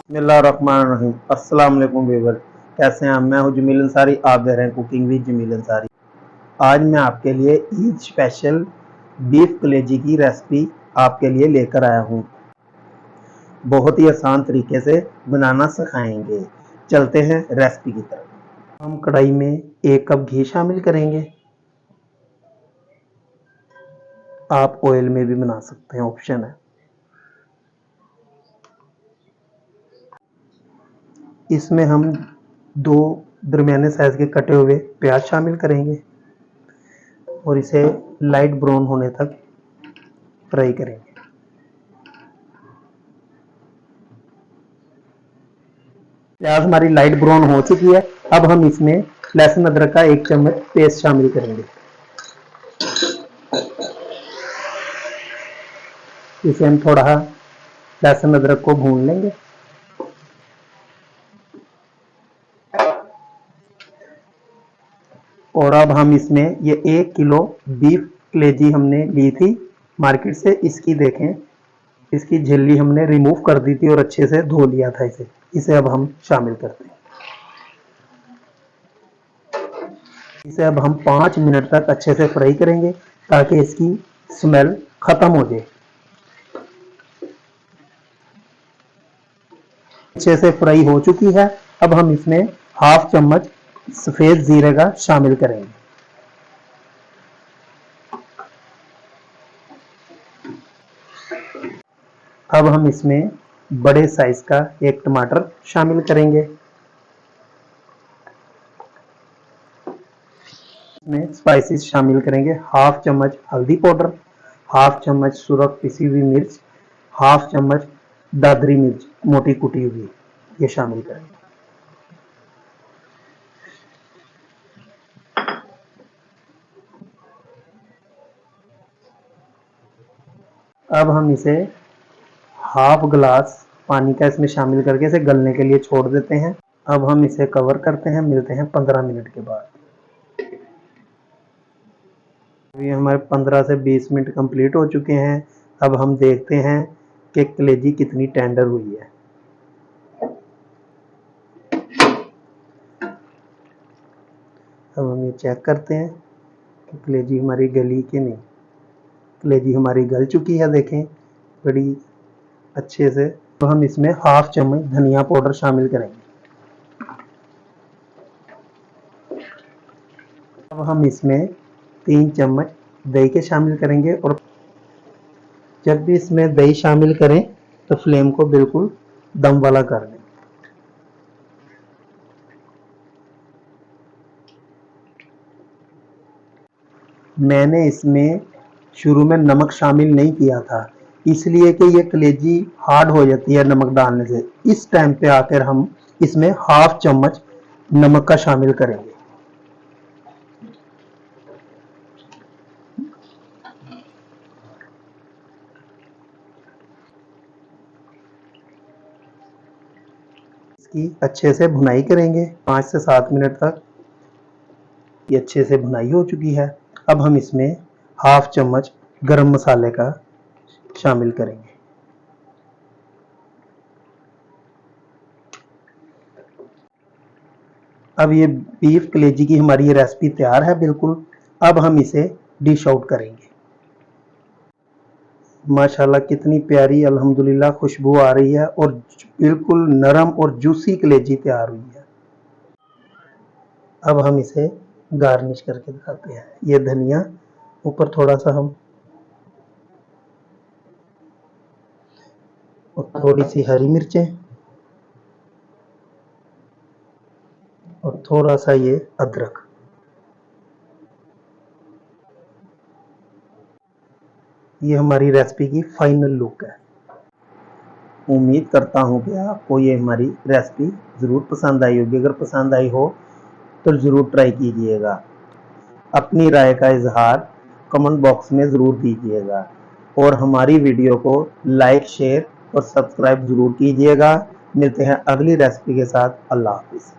बिस्मिल्लाहिर्रहमानिर्रहीम। अस्सलाम वालेकुम व्यूअर, कैसे हैं? मैं हूं जमील अंसारी, आप देख रहे हैं कुकिंग विद जमील अंसारी। आज मैं आपके लिए ईद स्पेशल बीफ कलेजी की रेसिपी आपके लिए लेकर आया हूं। बहुत ही आसान तरीके से बनाना सिखाएंगे। चलते हैं रेसिपी की तरफ। हम कढ़ाई में 1 कप घी शामिल करेंगे। आप ऑयल में भी बना सकते हैं, ऑप्शन है। इसमें हम 2 दरमियाने साइज के कटे हुए प्याज शामिल करेंगे और इसे लाइट ब्राउन होने तक फ्राई करेंगे। प्याज हमारी लाइट ब्राउन हो चुकी है। अब हम इसमें लहसुन अदरक का 1 चम्मच पेस्ट शामिल करेंगे। इसे हम थोड़ा लहसुन अदरक को भून लेंगे। और अब हम इसमें ये 1 किलो बीफ कलेजी हमने ली थी मार्केट से, इसकी देखें, इसकी झिल्ली हमने रिमूव कर दी थी और अच्छे से धो लिया था इसे अब हम शामिल करते हैं। इसे अब हम 5 मिनट तक अच्छे से फ्राई करेंगे ताकि इसकी स्मेल खत्म हो जाए। अच्छे से फ्राई हो चुकी है। अब हम इसमें 1/2 चम्मच सफेद जीरे का शामिल करेंगे। अब हम इसमें बड़े साइज का 1 टमाटर शामिल करेंगे। इसमें स्पाइसेस शामिल करेंगे। 1/2 चम्मच हल्दी पाउडर, 1/2 चम्मच सुरख पिसी हुई मिर्च, 1/2 चम्मच दादरी मिर्च मोटी कुटी हुई, ये शामिल करेंगे। अब हम इसे 1/2 गिलास पानी का इसमें शामिल करके इसे गलने के लिए छोड़ देते हैं। अब हम इसे कवर करते हैं, मिलते हैं 15 मिनट के बाद। ये हमारे 15 से 20 मिनट कंप्लीट हो चुके हैं। अब हम देखते हैं कि कलेजी कितनी टेंडर हुई है। अब हम ये चेक करते हैं कि कलेजी हमारी गली कि नहीं। कलेजी हमारी गल चुकी है, देखें, बड़ी अच्छे से। तो हम इसमें 1/2 चम्मच धनिया पाउडर शामिल करेंगे। अब हम इसमें 3 चम्मच दही के शामिल करेंगे और जब भी इसमें दही शामिल करें तो फ्लेम को बिल्कुल दम वाला कर दें। मैंने इसमें शुरू में नमक शामिल नहीं किया था, इसलिए कि ये कलेजी हार्ड हो जाती है नमक डालने से। इस टाइम पे आकर हम इसमें 1/2 चम्मच नमक का शामिल करेंगे। इसकी अच्छे से भुनाई करेंगे 5 से 7 मिनट तक। ये अच्छे से भुनाई हो चुकी है। अब हम इसमें 1/2 चम्मच गरम मसाले का शामिल करेंगे। अब ये बीफ कलेजी की हमारी ये रेसिपी तैयार है बिल्कुल। अब हम इसे डिश आउट करेंगे। माशाल्लाह कितनी प्यारी अल्हम्दुलिल्लाह खुशबू आ रही है और बिल्कुल नरम और जूसी कलेजी तैयार हुई है। अब हम इसे गार्निश करके दिखाते हैं। ये धनिया ऊपर थोड़ा सा हम, और थोड़ी सी हरी मिर्चें और थोड़ा सा ये अदरक। ये हमारी रेसिपी की फाइनल लुक है। उम्मीद करता हूँ कि आपको ये हमारी रेसिपी ज़रूर पसंद आई होगी। अगर पसंद आई हो तो ज़रूर ट्राई कीजिएगा। अपनी राय का इजहार कमेंट बॉक्स में ज़रूर दीजिएगा और हमारी वीडियो को लाइक, शेयर और सब्सक्राइब ज़रूर कीजिएगा। मिलते हैं अगली रेसिपी के साथ। अल्लाह हाफिज़।